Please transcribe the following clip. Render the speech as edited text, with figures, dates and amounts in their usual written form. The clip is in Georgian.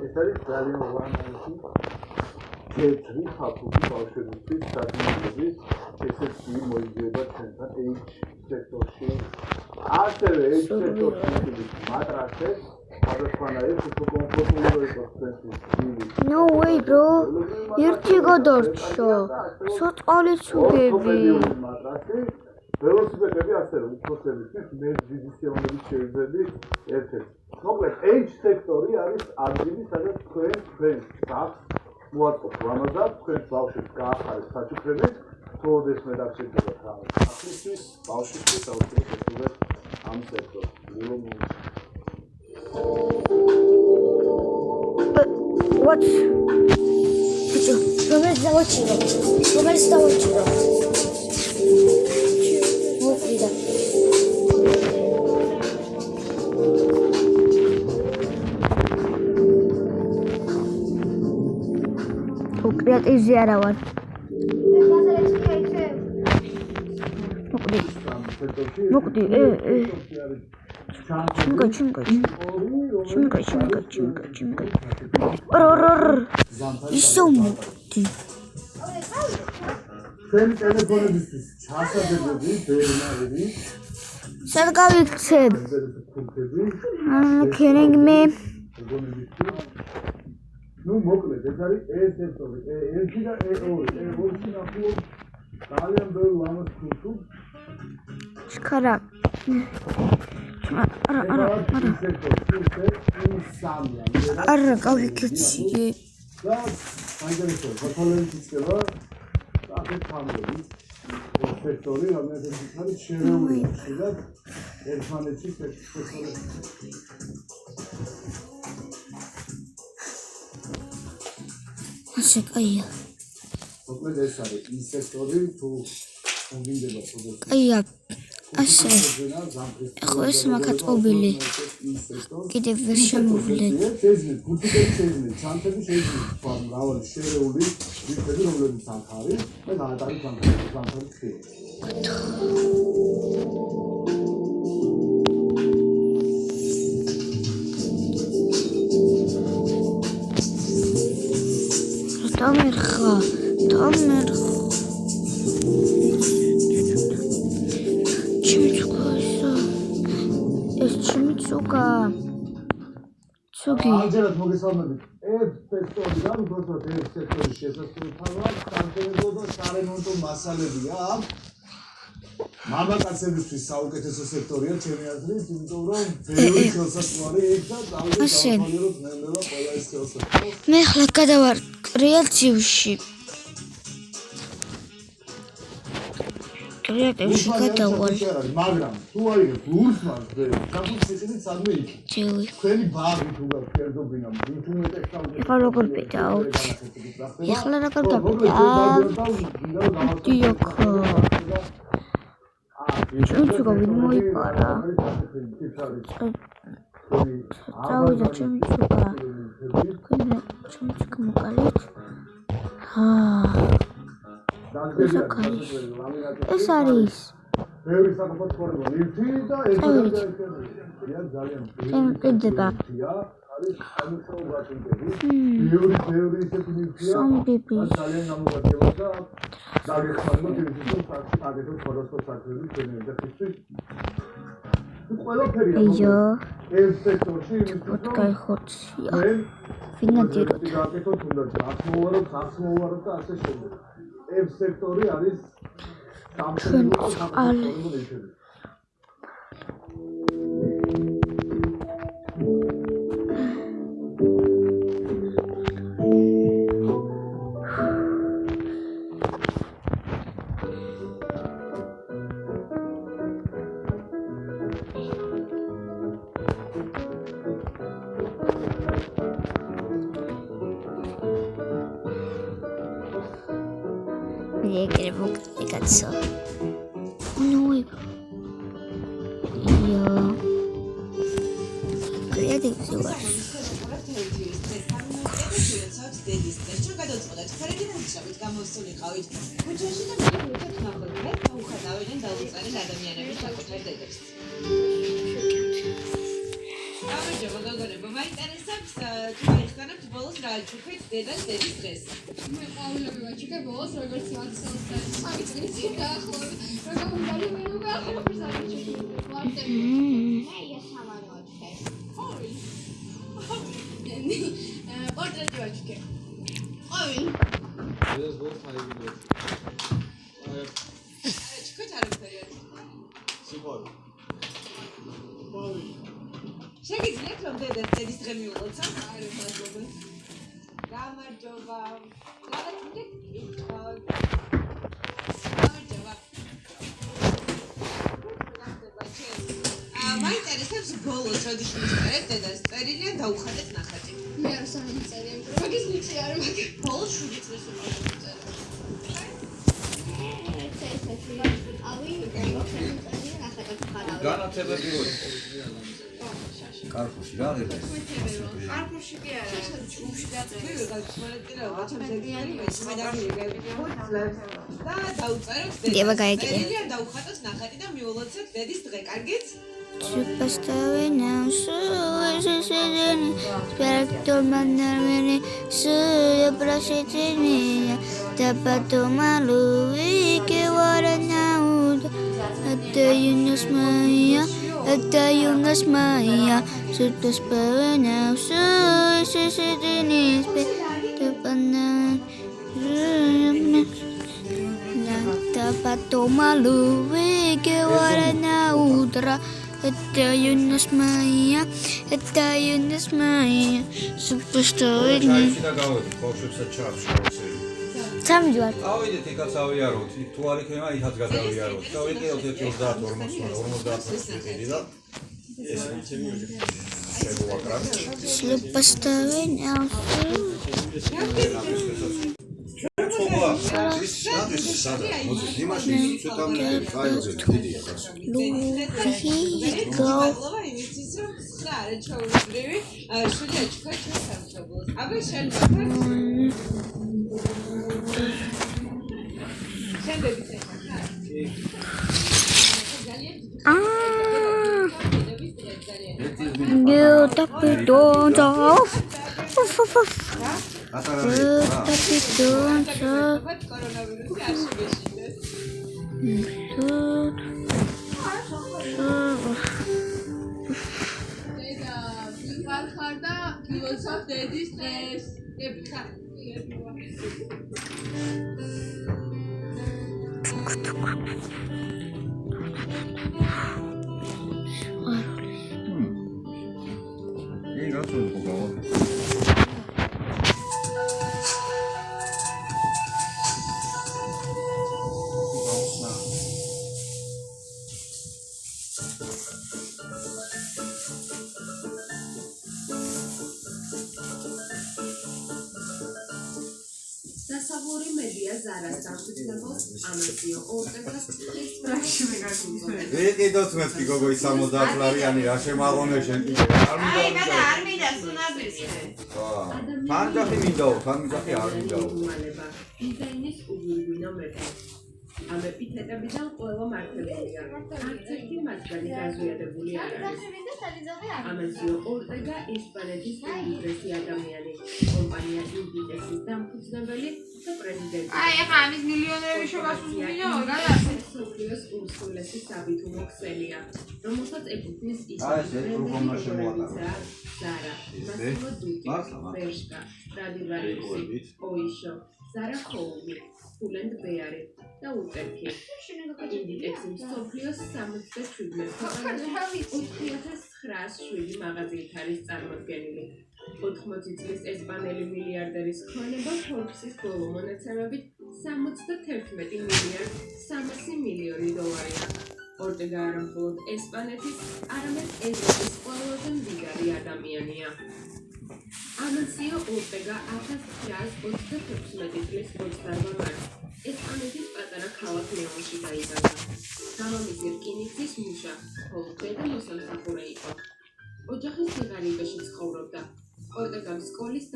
ეს არის ძალიან უამრავი თეთრი ხალხური ბავშვებისთვის საქმეების ესეც მოიძება ჩვენთან H სექტორში. ასევე H სექტორში მატრასზე სხვადასხვანაირ კომფორტული იყოს. No way, bro. ერთი გადარჩა. საწოლი ჩუგები. ველოსიპედები ასევე უფროსებისთვის მე დიდი სიამოვნებით შევიძლებთ ერთ-ერთ. მოკლედ H სექტორი არის ადგილი, სადაც თქვენ სახლს მოაწყობთ ლამაზად, თქვენ ბავშვებს გაახარეთ საჩუქრებით, თორდეს მე დაგჭირდება თავი. სახლისთვის, ბავშვისთვის აუცილებლად ესწრებათ ამ სექტორს. What? Რომელიც დავაჭირო. მოვიდა. კრეატივი არა ვარ. მოკვდი. ჩუნგა. ისო მოკვდი. თქვენ ტელეფონებისთვის ჩასადებები, ბერნარები. სად გავიქცეთ? Kidding me? ნუ მოკლედ ეს არის ეს სექტორი, E1 და E2. E2-ში ნახულობ ძალიან ბევრ ლამაზ კულტურს. შქარა. არა, გავიქცე. და საინტერესო ფოტოები იქნება. აქეთ თამბები. ეს სექტორი რომელიც არის შერეული და ერთმანეთში სექტორები. ასეკაია. მოკლედ ეს არის ის სექტორი თუ გინდება პოდკასტი. აია. ასე. ხო ეს მაკატობილი. კიდევ ვერ შემოვლეთ. შეძნით, გუთიკები შეძნით, ჩანთები შეძნით, მრავალი შერეული ვიფები რომლებიც აქ არის და დაატარეთ ჩანთები ხიე. Тамерха. Чимицука. Цуги. Აჯერად მოგესალმებით. ეს სექტორი და უბრალოდ ეს სექტორის შესაძლებლობაა სამხედრო და სარემონტო მასალებია. მამაკაცებისთვის საუკეთესო სექტორია ჩემი აზრით, იმიტომ რომ ბევრი ხელსაწყოარი იქ და დავით ნელა ყველა ეს ხელსაწყო. მე ახლა გადავარ კრეატივში. კრეატივში გადავალ. მაგრამ თუ აიღებ ურსმას და საფუძვლით სადმე იქ. თქვენი ბაღი თუ გაქვს კერძობინა, ინტუნეტეს თავზე. ახლა როგორ პიტაო? ახლა როგორ გაპიტა? დიოქო. ჩუნჩუკა ვიმოიპარა. წავიდა ჩუნჩუკა. კინე ჩუნჩუკა მოკალით. ეს არის. ბევრი საკუთარ ფორმა ლიფტი და ეს ძალიან კეთდება. არის ამისაუბრებელი. ბევრი ისეთი ლიფტია. ძალიან გამოგაცემა და დაგეხმაროთ ის რომ საკეთოთ სხვადასხვა საქმეები ჩვენი ოჯახისთვის. ყველაფერია. აიო. ეს სექტორში პოდკასტია. ფინანსირებთ. გაკეთოთ უნდა გასმოვაროთ და ასე შემდეგ. ეს სექტორი არის სამშენებლო საქმეები. Quiero que cazzo. No. Io. Credo che sia. გადავწყვეტეთ, ფერიდან ვიშავით, გამოსულიყავით. ქუჩაში და მივიდეთ ნახოთ, დაუხატავდნენ დაუწერილ ადამიანების საკუთარ დედებს. გამარჯობა გოგონებო, მაინტერესებს თუ ეხსენებთ ბოლოს რა აჩუქეთ დედას დედის დღეს. მე ყვავილები ვაჩუქე ბოლოს როგორც ვაცელს და 3 წლის წინ დაახლოებით როგორ უნდა დაახლოებით საჩუქი. ვარტები. მე იესავალი ვაჩუქე. ოი. პორტრეტი ვაჩუქე. ყვავილი. ეს ბოლოს აიგივე. ჩუქეთ არაფერი. სიყვარული. შეგიძლიათ რომ დედას დედის დღე მიულოცოთ? არა, მადლობა. გამარჯობა. რაღაც უნდა გითხრათ. გამარჯობა. მაინტერესებს ბოლოს როდის მისწერეთ დედას წერილი ან დაუხატეთ ნახატი? მე არ სამიწერი, მაგის ნიცი არ მაგ. ბოლოს 7 წლის უკავშირდება წერილი. განათებები როდი? კარფუში რა ღირდა? კარფუში კი არა. ჯგუფში გაწევი გაგცნობიერება, ბაჩამზეგიანი მედაგირები. და დაუწეროთ დედას. წერილი ან დაუხატოთ ნახატი და მიულოცოთ დედის დღე. კარგით? Superstar now, so is it any spectral manner, so you brush it in me. Tapato malu, we get water now. At the Yunus Maya, at the Yunus Maya, Superstar now, so is it any spectral manner. Tapato malu, we get water now. Это Юнус Майя, это Юнус Майя, Superstar. ჩაიში და გავედით, ბავშვებსაც ჩარჩ შევცერი. სამჯერ. ავიდეთ იქაც ავიაროთ, თუ არ იქნება იქაც გადავიაროთ. და ვიყიდოთ 30 50 50 და ეს ჩემი ოჯახი. შეგოვაკრათ. Superstar now. You tapi don't off. Tapi don't off. დედა ვიყარ ხარ და გილოცავ დედის დღეს. ებიხარ. ей რაცო გოგო დასავლური მედია ზარას დამფუძნებელს ამაზიო ორტეგას პრაქში მეგაგულზე. ვიყიდოთ მეთქი გოგო ის 70 ლარიანი რა შემაღონე შენ კიდე არ მინდა არ მინდა სუნაბისე. თანჯახი მინდაო, თანჯახი არ მინდაო. დიზაინის უგურგვინო მეთოდი. ამ ეპითეტებიდან ყველა მართებელია. არცერთი მათგანი გაზიადებული არ არის. ამაზიო ორტეგა ესპანეთის უმდიდრესი ადამიანი, კომპანია ინდიტესის დამფუძნებელი და პრეზიდენტი. ახლა ამის მილიონერები შეგასრულია, გადაასე. სოფლიოს უმსხვილესი საბიტუმო ქსელია, რომელსაც ეკუთვნის ეს რუგონა შემოატარა. ზარა, მასიმა დუტი, ბერშკა, ტრადივარისი, ოიშო, ზარა ხოუმი, ფულენდ ბეარი და უტერკი. ინდიტექსი სოფლიოს 77 ქვეყანაში 4907 მაღაზიით არის წარმოდგენილი. 80 წლის ესპანელი მილიარდერის ქონება Forbes-ის ბოლო მონაცემებით 71 მილიარდ 300 მილიონი დოლარია. ორტეგა არა მხოლოდ ესპანეთის, არამედ ევროპის ყველაზე მდიდარი ადამიანია. ამაზიო ორტეგა 1936 წლის 28 მარტს ესპანეთის პატარა ქალაქ ლეონში დაიბადა. მამამისი რკინიგზის მუშა, ხოლო დედა მოსამსახურე იყო. ოჯახის სიღარიბეში ცხოვრობდა. ორტეგამ სკოლის